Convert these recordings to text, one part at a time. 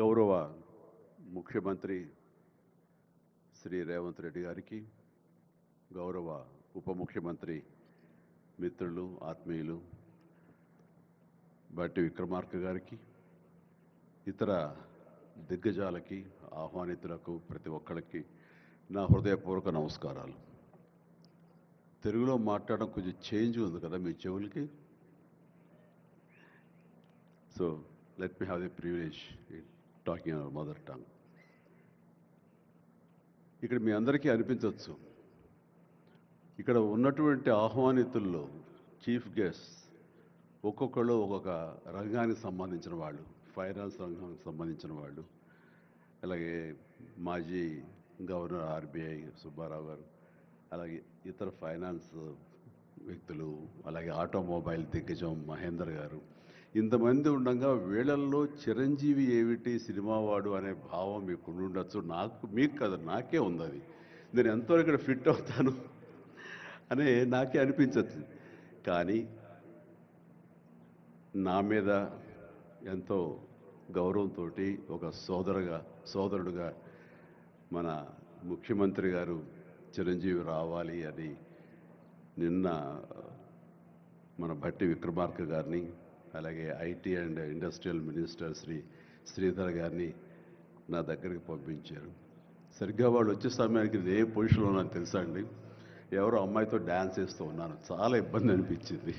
గౌరవ ముఖ్యమంత్రి శ్రీ రేవంత్ రెడ్డి గారికి, గౌరవ ఉప ముఖ్యమంత్రి మిత్రులు ఆత్మీయులు బట్టి విక్రమార్క గారికి, ఇతర దిగ్గజాలకి, ఆహ్వానితులకు ప్రతి ఒక్కరికి నా హృదయపూర్వక నమస్కారాలు. తెలుగులో మాట్లాడడం కొంచెం చేంజ్ ఉంది కదా మీ చెవులకి. So let me have the privilege in talking our mother tongue. ఇక్కడ మీ అందరికీ అనిపించవచ్చు, ఇక్కడ ఉన్నటువంటి ఆహ్వానితుల్లో చీఫ్ గెస్ట్ ఒక్కొక్కళ్ళు ఒక్కొక్క రంగానికి సంబంధించిన వాళ్ళు, ఫైనాన్స్ రంగానికి సంబంధించిన వాళ్ళు, అలాగే మాజీ గవర్నర్ ఆర్బీఐ సుబ్బారావు గారు, అలాగే ఇతర ఫైనాన్స్ వ్యక్తులు, అలాగే ఆటోమొబైల్ దిగ్గజం మహేందర్ గారు, ఇంతమంది ఉండగా వీళ్ళల్లో చిరంజీవి ఏమిటి సినిమావాడు అనే భావం మీకు ఉండొచ్చు. మీకు కదా, నాకే ఉంది అది. నేను ఎంతో ఇక్కడ ఫిట్ అవుతాను అనే నాకే అనిపించచ్చు. కానీ నా మీద ఎంతో గౌరవంతో ఒక సోదరుడుగా మన ముఖ్యమంత్రి గారు చిరంజీవి రావాలి అని నిన్న మన భట్టి విక్రమార్క గారిని, అలాగే IT and industrial minister Sridhar గారిని నా దగ్గరికి పంపించారు. సరిగ్గా వాళ్ళు వచ్చే సమయానికి ఇది ఏ పొజిషన్లో ఉన్నాను తెలుసా అండి? ఎవరో అమ్మాయితో డ్యాన్స్ వేస్తూ ఉన్నాను. చాలా ఇబ్బంది అనిపించింది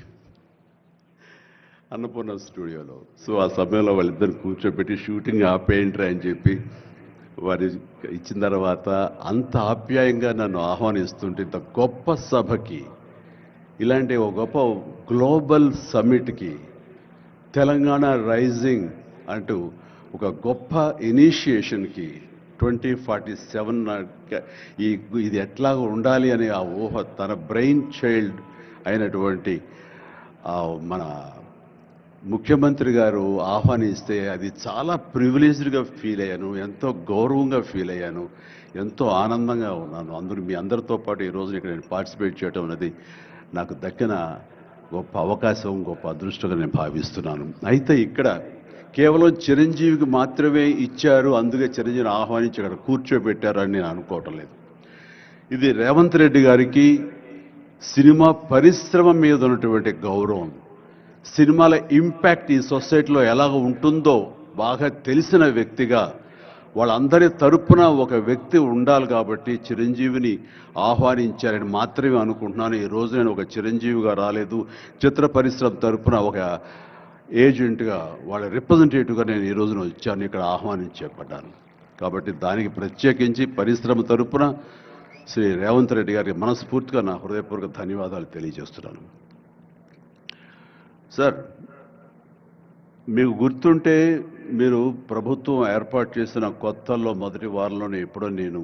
అన్నపూర్ణ స్టూడియోలో. సో ఆ సమయంలో వాళ్ళిద్దరు కూర్చోబెట్టి షూటింగ్ ఆపేయంట్రా అని చెప్పి వారి ఇచ్చిన తర్వాత అంత ఆప్యాయంగా నన్ను ఆహ్వానిస్తుంటే, ఇంత గొప్ప సభకి, ఇలాంటి ఒక గొప్ప గ్లోబల్ సమ్మిట్కి, తెలంగాణ రైజింగ్ అంటూ ఒక గొప్ప ఇనిషియేషన్కి 2047 ఇది ఎట్లా ఉండాలి అనే ఆ ఊహ తన బ్రెయిన్ చైల్డ్ అయినటువంటి మన ముఖ్యమంత్రి గారు ఆహ్వానిస్తే అది చాలా ప్రివిలేజ్డ్గా ఫీల్ అయ్యాను, ఎంతో గౌరవంగా ఫీల్ అయ్యాను, ఎంతో ఆనందంగా ఉన్నాను. మీ అందరితో పాటు ఈ రోజున ఇక్కడ నేను పార్టిసిపేట్ చేయడం అనేది నాకు దక్కిన గొప్ప అవకాశం, గొప్ప అదృష్టంగా నేను భావిస్తున్నాను. అయితే ఇక్కడ కేవలం చిరంజీవికి మాత్రమే ఇచ్చారు, అందుకే చిరంజీవిని ఆహ్వానించి ఇక్కడ కూర్చోబెట్టారు అని నేను అనుకోవటం లేదు. ఇది రేవంత్ రెడ్డి గారికి సినిమా పరిశ్రమ మీద ఉన్నటువంటి గౌరవం, సినిమాల ఇంపాక్ట్ ఈ సొసైటీలో ఎలాగ ఉంటుందో బాగా తెలిసిన వ్యక్తిగా వాళ్ళందరి తరపున ఒక వ్యక్తి ఉండాలి కాబట్టి చిరంజీవిని ఆహ్వానించారని మాత్రమే అనుకుంటున్నాను. ఈ రోజు నేను ఒక చిరంజీవిగా రాలేదు, చిత్ర పరిశ్రమ తరపున ఒక ఏజెంట్గా, వాళ్ళ రిప్రజెంటేటివ్గా నేను ఈ రోజున వచ్చాను, ఇక్కడ ఆహ్వానించబడ్డాను. కాబట్టి దానికి ప్రత్యేకించి పరిశ్రమ తరపున శ్రీ రేవంత్ రెడ్డి గారికి మనస్ఫూర్తిగా నా హృదయపూర్వక ధన్యవాదాలు తెలియజేస్తున్నాను. సార్, మీకు గుర్తుంటే మీరు ప్రభుత్వం ఏర్పాటు చేసిన కొత్తల్లో మొదటి వారంలోనే ఎప్పుడో నేను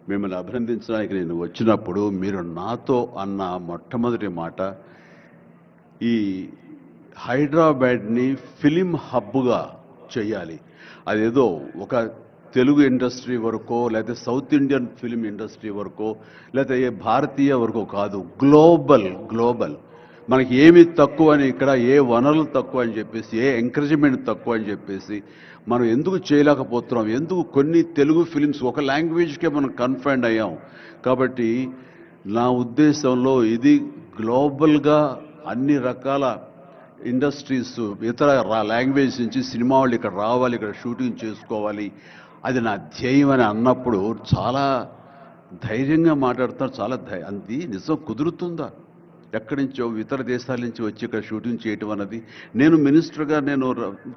మిమ్మల్ని అభినందించడానికి నేను వచ్చినప్పుడు మీరు నాతో అన్న మొట్టమొదటి మాట, ఈ హైదరాబాద్ని ఫిలిం హబ్గా చేయాలి, అదేదో ఒక తెలుగు ఇండస్ట్రీ వరకో, లేకపోతే సౌత్ ఇండియన్ ఫిలిం ఇండస్ట్రీ వరకో, లేకపోతే భారతీయ వరకో కాదు, గ్లోబల్ మనకి ఏమి తక్కువ అని, ఇక్కడ ఏ వనరులు తక్కువ అని చెప్పేసి, ఏ ఎంకరేజ్మెంట్ తక్కువ అని చెప్పేసి మనం ఎందుకు చేయలేకపోతున్నాం, ఎందుకు కొన్ని తెలుగు ఫిలిమ్స్ ఒక లాంగ్వేజ్కే మనం కన్ఫైన్డ్ అయ్యాం. కాబట్టి నా ఉద్దేశంలో ఇది గ్లోబల్గా అన్ని రకాల ఇండస్ట్రీస్, ఇతర లాంగ్వేజ్ నుంచి సినిమా వాళ్ళు ఇక్కడ రావాలి, ఇక్కడ షూటింగ్ చేసుకోవాలి, అది నా ధ్యేయం అని అన్నప్పుడు చాలా ధైర్యంగా మాట్లాడుతున్నారు. చాలా అది నిజం కుదురుతుందా? ఎక్కడి నుంచో ఇతర దేశాల నుంచి వచ్చి ఇక్కడ షూటింగ్ చేయటం అన్నది, నేను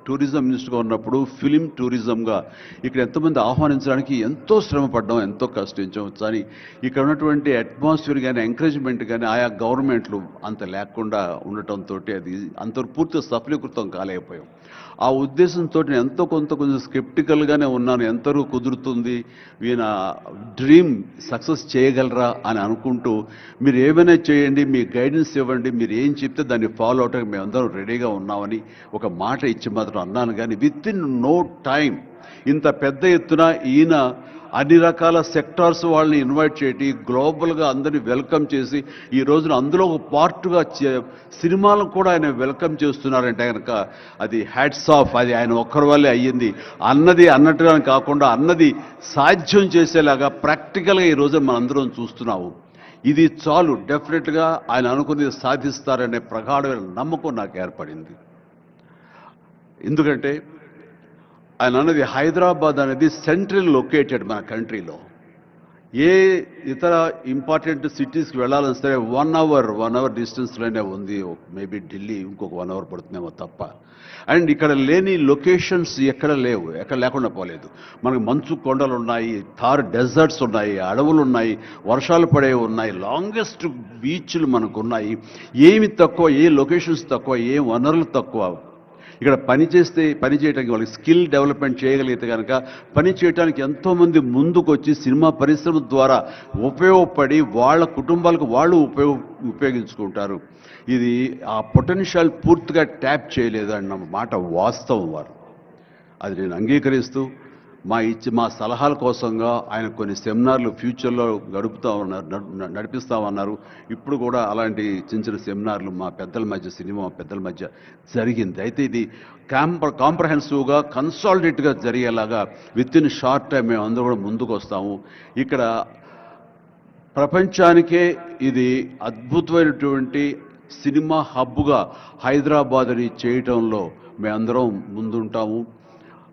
టూరిజం మినిస్టర్గా ఉన్నప్పుడు ఫిలిం టూరిజంగా ఇక్కడ ఎంతోమంది ఆహ్వానించడానికి ఎంతో శ్రమపడ్డాం, ఎంతో కష్టించాం. కానీ ఇక్కడ ఉన్నటువంటి అట్మాస్ఫియర్ కానీ ఎంకరేజ్మెంట్ కానీ ఆయా గవర్నమెంట్లు అంత లేకుండా ఉండటంతో అది అంత పూర్తిగా సఫలీకృతం కాలేకపోయాం. ఆ ఉద్దేశంతో నేను ఎంతో కొంచెం స్కెప్టికల్గానే ఉన్నాను. ఎంతవరకు కుదురుతుంది, ఈయన డ్రీమ్ సక్సెస్ చేయగలరా అని అనుకుంటూ, మీరు ఏమైనా చేయండి, మీ గైడెన్స్ ఇవ్వండి, మీరు ఏం చెప్తే దాన్ని ఫాలో అవడానికి మేమందరం రెడీగా ఉన్నామని ఒక మాట ఇచ్చి మాత్రం అన్నాను. కానీ విత్ ఇన్ నో టైం ఇంత పెద్ద ఎత్తున ఈయన అన్ని రకాల సెక్టార్స్ వాళ్ళని ఇన్వైట్ చేసి గ్లోబల్గా అందరినీ వెల్కమ్ చేసి ఈ రోజున అందులో ఒక పార్ట్గా సినిమాలను కూడా ఆయన వెల్కమ్ చేస్తున్నారంటే కనుక అది హ్యాట్స్ ఆఫ్. అది ఆయన ఒక్కరి వల్లే అయ్యింది. అన్నది అన్నట్టుగా కాకుండా అన్నది సాధ్యం చేసేలాగా ప్రాక్టికల్గా ఈ రోజున మనందరం చూస్తున్నాము. ఇది చాలు, డెఫినెట్గా ఆయన అనుకున్నది సాధిస్తారనే ప్రగాఢమైన నమ్మకం నాకు ఏర్పడింది. ఎందుకంటే ఆయన అన్నది హైదరాబాద్ అనేది సెంట్రల్ లొకేటెడ్ మన కంట్రీలో. ఏ ఇతర ఇంపార్టెంట్ సిటీస్కి వెళ్ళాలని సరే 1 అవర్ డిస్టెన్స్లోనే ఉంది. మేబీ ఢిల్లీ ఇంకొక 1 అవర్ పడుతుందేమో తప్ప. అండ్ ఇక్కడ లేని లొకేషన్స్ ఎక్కడ లేవు, ఎక్కడ లేకుండా పోలేదు. మనకు మంచు కొండలు ఉన్నాయి, థార్ డెజర్ట్స్ ఉన్నాయి, అడవులు ఉన్నాయి, వర్షాలు పడే ఉన్నాయి, లాంగెస్ట్ బీచ్లు మనకు ఉన్నాయి. ఏమి తక్కువ, ఏ లొకేషన్స్ తక్కువ, ఏ వనరులు తక్కువ. ఇక్కడ పని చేయడానికి వాళ్ళకి స్కిల్ డెవలప్మెంట్ చేయగలిగితే కనుక పని చేయడానికి ఎంతోమంది ముందుకు వచ్చి సినిమా పరిశ్రమ ద్వారా ఉపయోగపడి వాళ్ళ కుటుంబాలకు వాళ్ళు ఉపయోగించుకుంటారు. ఇది ఆ పొటెన్షియల్ పూర్తిగా ట్యాప్ చేయలేదు అన్న మాట వాస్తవం. వారు అది నేను అంగీకరిస్తూ మా సలహాల కోసంగా ఆయన కొన్ని సెమినార్లు ఫ్యూచర్లో నడిపిస్తామన్నారు. ఇప్పుడు కూడా అలాంటి చిన్న సెమినార్లు మా పెద్దల మధ్య, సినిమా పెద్దల మధ్య జరిగింది. అయితే ఇది కాంప్రహెన్సివ్గా కన్సాలిడేట్గా జరిగేలాగా విత్ ఇన్ షార్ట్ టైం మేము అందరూ కూడా ముందుకు వస్తాము. ఇక్కడ ప్రపంచానికే ఇది అద్భుతమైనటువంటి సినిమా హబ్గా హైదరాబాద్ని చేయటంలో మేమందరం ముందుంటాము.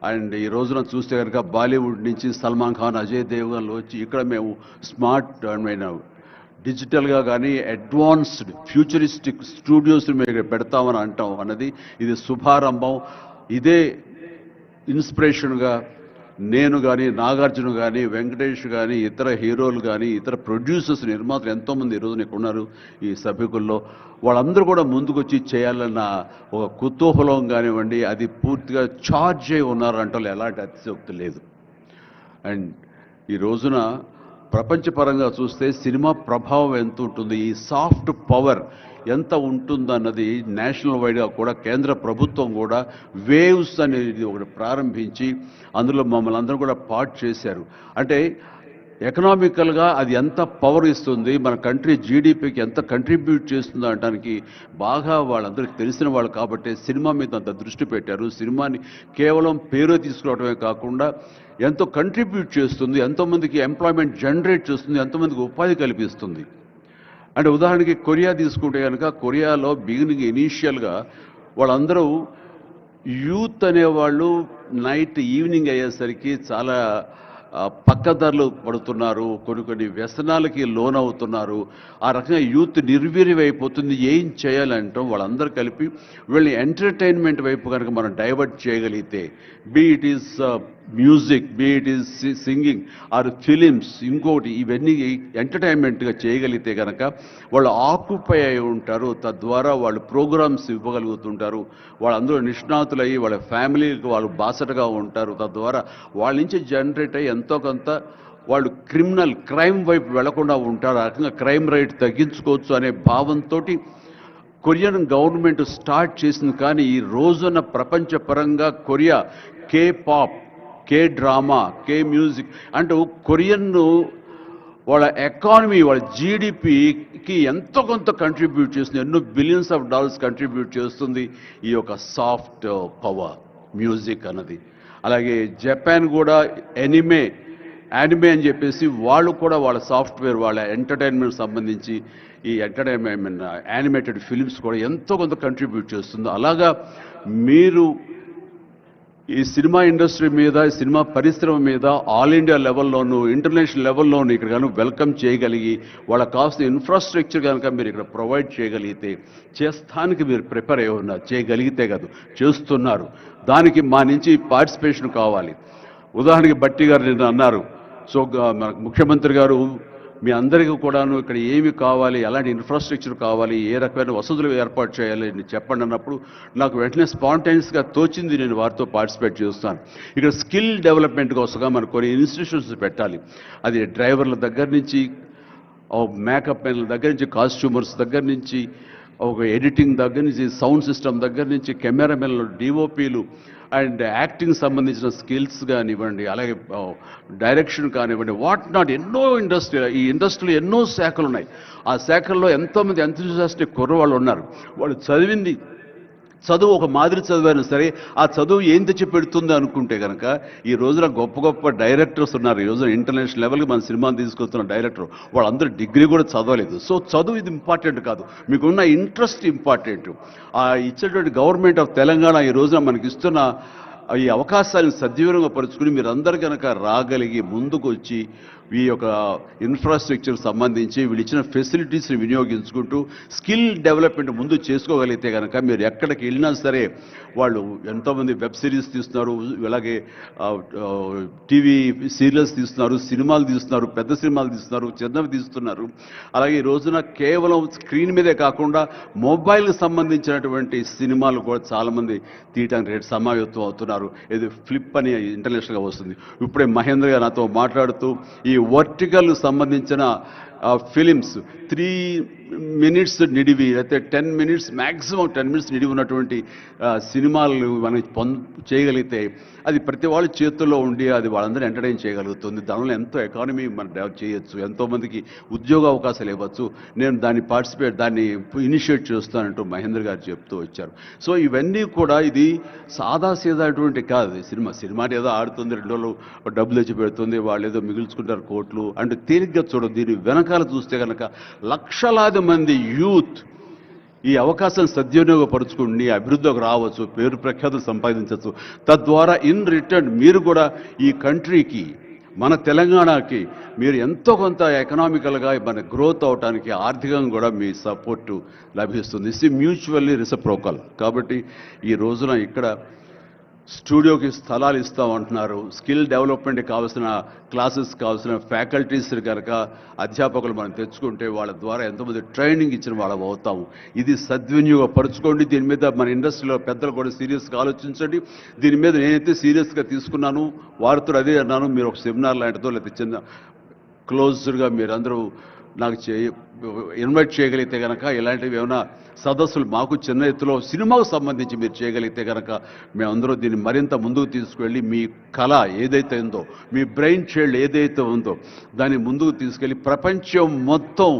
అండ్ ఈ రోజున చూస్తే కనుక బాలీవుడ్ నుంచి సల్మాన్ ఖాన్, అజయ్ దేవ్గన్లు వచ్చి ఇక్కడ మేము స్మార్ట్ డిజిటల్గా కానీ అడ్వాన్స్డ్ ఫ్యూచరిస్టిక్ స్టూడియోస్ మేము ఇక్కడ పెడతామని అంటాం అన్నది ఇది శుభారంభం. ఇదే ఇన్స్పిరేషన్గా నేను కానీ, నాగార్జున కానీ, వెంకటేష్ కానీ, ఇతర హీరోలు కానీ, ఇతర ప్రొడ్యూసర్స్, నిర్మాతలు ఎంతోమంది ఈరోజు ఇక్కడ ఉన్నారు ఈ సభ్యుకుల్లో. వాళ్ళందరూ కూడా ముందుకొచ్చి చేయాలన్న ఒక కుతూహలం కానివ్వండి, అది పూర్తిగా ఛార్జ్ అయి ఉన్నారంటే ఎలాంటి అతిశయోక్తి లేదు. అండ్ ఈ రోజున ప్రపంచపరంగా చూస్తే సినిమా ప్రభావం ఎంత ఉంటుంది, ఈ సాఫ్ట్ పవర్ ఎంత ఉంటుందన్నది నేషనల్ వైడ్గా కూడా కేంద్ర ప్రభుత్వం కూడా వేవ్స్ అనేది ఒకటి ప్రారంభించి అందులో మమ్మల్ని అందరూ కూడా పార్ట్ చేశారు. అంటే ఎకనామికల్గా అది ఎంత పవర్ ఇస్తుంది, మన కంట్రీ జీడిపికి ఎంత కంట్రిబ్యూట్ చేస్తుందో అనడానికి బాగా వాళ్ళందరికీ తెలిసిన వాళ్ళు కాబట్టి సినిమా మీద అంత దృష్టి పెట్టారు. సినిమాని కేవలం పేరు తీసుకురావడమే కాకుండా ఎంతో కంట్రిబ్యూట్ చేస్తుంది, ఎంతోమందికి ఎంప్లాయ్మెంట్ జనరేట్ చేస్తుంది, ఎంతోమందికి ఉపాధి కల్పిస్తుంది. అంటే ఉదాహరణకి కొరియా తీసుకుంటే కనుక కొరియాలో బిగినింగ్ ఇనీషియల్గా వాళ్ళందరూ యూత్ అనేవాళ్ళు ఈవినింగ్ అయ్యేసరికి చాలా పక్కదారులు పడుతున్నారు, కొన్ని వ్యసనాలకి లోనవుతున్నారు. ఆ రకంగా యూత్ నిర్వీర్యమైపోతుంది. ఏం చేయాలంటాం వాళ్ళందరూ కలిపి వీళ్ళని ఎంటర్టైన్మెంట్ వైపు కనుక మనం డైవర్ట్ చేయగలిగితే, be it is music, be it is singing or films, ఇంకోటి ఇవన్నీ ఎంటర్టైన్మెంట్గా చేయగలిగితే కనుక వాళ్ళు ఆక్యుపై అయి ఉంటారు. తద్వారా వాళ్ళు ప్రోగ్రామ్స్ ఇవ్వగలుగుతుంటారు. వాళ్ళందరూ నిష్ణాతులయ్యి వాళ్ళ ఫ్యామిలీకి వాళ్ళు బాసటగా ఉంటారు. తద్వారా వాళ్ళ నుంచి జనరేట్ అయ్యి ఎంతో కొంత వాళ్ళు క్రైమ్ వైపు వెళ్లకుండా ఉంటారు. ఆ రకంగా క్రైమ్ రేట్ తగ్గించుకోవచ్చు అనే భావంతో కొరియన్ గవర్నమెంట్ స్టార్ట్ చేసింది. కానీ ఈ రోజున ప్రపంచపరంగా Korea K pop, K drama, K music అంటూ కొరియన్ వాళ్ళ ఎకానమీ, వాళ్ళ జీడిపికి ఎంతో కొంత కంట్రిబ్యూట్ చేస్తుంది. ఎన్నో బిలియన్స్ ఆఫ్ డాలర్స్ కంట్రిబ్యూట్ చేస్తుంది ఈ యొక్క సాఫ్ట్ పవర్ మ్యూజిక్ అన్నది. అలాగే జపాన్ కూడా యానిమే అని చెప్పేసి వాళ్ళు కూడా వాళ్ళ సాఫ్ట్వేర్, వాళ్ళ ఎంటర్టైన్మెంట్ సంబంధించి ఈ ఎంటర్టైన్మెంట్ యానిమేటెడ్ ఫిలిమ్స్ కూడా ఎంతో కొంత కంట్రిబ్యూట్ చేస్తుంది. అలాగా మీరు ఈ సినిమా ఇండస్ట్రీ మీద, సినిమా పరిశ్రమ మీద ఆల్ ఇండియా లెవెల్లోనూ ఇంటర్నేషనల్ లెవెల్లోనూ ఇక్కడ కనుక వెల్కమ్ చేయగలిగి వాళ్ళకి కావాల్సిన ఇన్ఫ్రాస్ట్రక్చర్ కనుక మీరు ఇక్కడ ప్రొవైడ్ చేయగలిగితే, చేస్తానికి మీరు ప్రిపేర్ అయి ఉన్నారు, చేయగలిగితే కాదు చేస్తున్నారు. దానికి మా నుంచి పార్టిసిపేషన్ కావాలి. ఉదాహరణకి బట్టి గారు నిన్న అన్నారు, సో మన ముఖ్యమంత్రి గారు మీ అందరికీ కూడాను ఇక్కడ ఏమి కావాలి, ఎలాంటి ఇన్ఫ్రాస్ట్రక్చర్ కావాలి, ఏ రకమైన వసతులు ఏర్పాటు చేయాలి అని చెప్పండి అన్నప్పుడు నాకు వెంటనే స్పాంటైనియస్గా తోచింది, నేను వారితో పార్టిసిపేట్ చేస్తాను. ఇక్కడ స్కిల్ డెవలప్మెంట్ కోసంగా మనకు కొన్ని ఇన్స్టిట్యూషన్స్ పెట్టాలి. అది డ్రైవర్ల దగ్గర నుంచి, మేకప్ మెన్ల దగ్గర నుంచి, కాస్ట్యూమర్స్ దగ్గర నుంచి, ఒక ఎడిటింగ్ దగ్గర నుంచి, సౌండ్ సిస్టమ్ దగ్గర నుంచి, కెమెరామెన్లు, డిఓపీలు, అండ్ యాక్టింగ్ సంబంధించిన స్కిల్స్ కానివ్వండి, అలాగే డైరెక్షన్ కానివ్వండి, వాట్ నాట్ ఎన్నో ఈ ఇండస్ట్రీలో ఎన్నో శాఖలు ఉన్నాయి. ఆ శాఖల్లో ఎంతోమంది ఎంతూజియాస్టిక్ కుర్రవాళ్ళు ఉన్నారు. వాళ్ళు చదువు ఒక మాదిరి చదివైనా సరే ఆ చదువు ఏం తెచ్చి పెడుతుంది అనుకుంటే కనుక ఈ రోజున గొప్ప గొప్ప డైరెక్టర్స్ ఉన్నారు. ఈ రోజున ఇంటర్నేషనల్ లెవెల్కి మన సినిమాలు తీసుకొస్తున్న డైరెక్టర్ వాళ్ళందరూ డిగ్రీ కూడా చదవలేదు. సో చదువు ఇది ఇంపార్టెంట్ కాదు, మీకున్న ఇంట్రెస్ట్ ఇంపార్టెంట్. ఆ ఇచ్చేటువంటి గవర్నమెంట్ ఆఫ్ తెలంగాణ ఈ రోజున మనకి ఇస్తున్న ఈ అవకాశాలను సద్వినియోగం పరుచుకుని మీరందరూ కనుక రాగలిగి ముందుకు వచ్చి ఈ యొక్క ఇన్ఫ్రాస్ట్రక్చర్ సంబంధించి వీళ్ళు ఇచ్చిన ఫెసిలిటీస్ని వినియోగించుకుంటూ స్కిల్ డెవలప్మెంట్ ముందు చేసుకోగలిగితే కనుక మీరు ఎక్కడికి వెళ్ళినా సరే వాళ్ళు ఎంతోమంది వెబ్ సిరీస్ తీస్తున్నారు, అలాగే టీవీ సీరియల్స్ తీస్తున్నారు, సినిమాలు తీస్తున్నారు, పెద్ద సినిమాలు తీస్తున్నారు, చిన్నవి తీస్తున్నారు. అలాగే ఈ రోజున కేవలం స్క్రీన్ మీదే కాకుండా మొబైల్కి సంబంధించినటువంటి సినిమాలు కూడా చాలామంది తీయటానికి రేటు సమాయత్తం అవుతున్నారు. ఇది ఫ్లిప్ అని ఇంటర్నేషనల్గా వస్తుంది. ఇప్పుడే మహేంద్ర గారు నాతో మాట్లాడుతూ ఈ వర్టికల్ సంబంధించిన ఫిలిమ్స్ 3 minutes నిడివి అయితే 10 minutes మ్యాక్సిమం 10 minutes నిడివి ఉన్నటువంటి సినిమాలు మనం చేయగలిగితే అది ప్రతి వాళ్ళ చేతుల్లో ఉండి అది వాళ్ళందరూ ఎంటర్టైన్ చేయగలుగుతుంది. దానివల్ల ఎంతో ఎకానమీ మనం డెవలప్ చేయొచ్చు, ఎంతోమందికి ఉద్యోగ అవకాశాలు ఇవ్వచ్చు. నేను దాన్ని ఇనిషియేట్ చేస్తానంటూ మహేంద్ర గారు చెప్తూ వచ్చారు. సో ఇవన్నీ కూడా ఇది సాదాసీదాటువంటి కాదు. సినిమా ఏదో ఆడుతుంది, 2 రోజులు డబ్బులు తెచ్చి పెడుతుంది, వాళ్ళు ఏదో మిగుల్చుకుంటారు కోట్లు అంటే తేలిగ్గా చూడదు. దీని వెనకాల చూస్తే కనుక లక్షలాది మంది యూత్ ఈ అవకాశాన్ని సద్వినియోగపరుచుకుని అభివృద్ధిలోకి రావచ్చు, పేరు ప్రఖ్యాతులు సంపాదించవచ్చు. తద్వారా ఇన్ రిటర్న్ మీరు కూడా ఈ కంట్రీకి, మన తెలంగాణకి మీరు ఎంతో కొంత ఎకనామికల్గా మన గ్రోత్ అవడానికి ఆర్థికంగా కూడా మీ సపోర్టు లభిస్తుంది. ఇది మ్యూచువల్లీ రిసిప్రోకల్. కాబట్టి ఈ రోజున ఇక్కడ స్టూడియోకి స్థలాలు ఇస్తామంటున్నారు. స్కిల్ డెవలప్మెంట్కి కావాల్సిన క్లాసెస్ కావాల్సిన ఫ్యాకల్టీస్ కనుక అధ్యాపకులు మనం తెచ్చుకుంటే వాళ్ళ ద్వారా ఎంతోమంది ట్రైనింగ్ ఇచ్చిన వాళ్ళం అవుతాము. ఇది సద్వినియోగపరచుకోండి. దీని మీద మన ఇండస్ట్రీలో పెద్దలు కూడా సీరియస్గా ఆలోచించండి. దీని మీద నేనైతే సీరియస్గా తీసుకున్నాను, వారితో అదే అన్నాను. మీరు ఒక సెమినార్ లాంటిదో లేకపోతే చిన్న క్లోజ్డ్గా మీరందరూ నాకు ఇన్వైట్ చేయగలిగితే కనుక ఇలాంటివి ఏమైనా సదస్సులు మాకు చిన్న ఎత్తులో సినిమాకు సంబంధించి మీరు చేయగలిగితే కనుక మేమందరూ దీన్ని మరింత ముందుకు తీసుకువెళ్ళి మీ కళ ఏదైతే ఉందో, మీ బ్రెయిన్ చైల్డ్ ఏదైతే ఉందో దాన్ని ముందుకు తీసుకెళ్ళి ప్రపంచం మొత్తం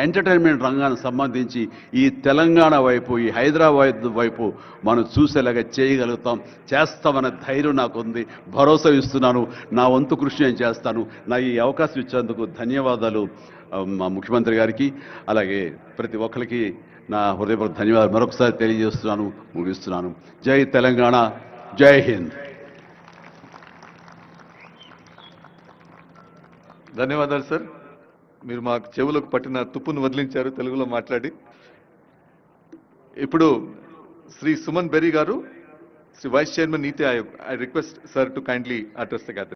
ఎంటర్టైన్మెంట్ రంగానికి సంబంధించి ఈ తెలంగాణ వైపు, ఈ హైదరాబాద్ వైపు మనం చూసేలాగా చేస్తామనే ధైర్యం నాకుంది, భరోసా ఇస్తున్నాను. నా వంతు కృషి నేను చేస్తాను. నా ఈ అవకాశం ఇచ్చేందుకు ధన్యవాదాలు మా ముఖ్యమంత్రి గారికి, అలాగే ప్రతి ఒక్కరికి నా హృదయపూర్వక ధన్యవాదాలు మరొకసారి తెలియజేస్తున్నాను, ముగిస్తున్నాను. జై తెలంగాణ, జై హింద్. ధన్యవాదాలు సార్. మీరు మా చెవులకు పట్టిన తుప్పును వదిలించారు తెలుగులో మాట్లాడి. ఇప్పుడు శ్రీ సుమన్ బెర్రీ గారు, Shri vice chairman NITI Aayog. I request sir to kindly address the gathering.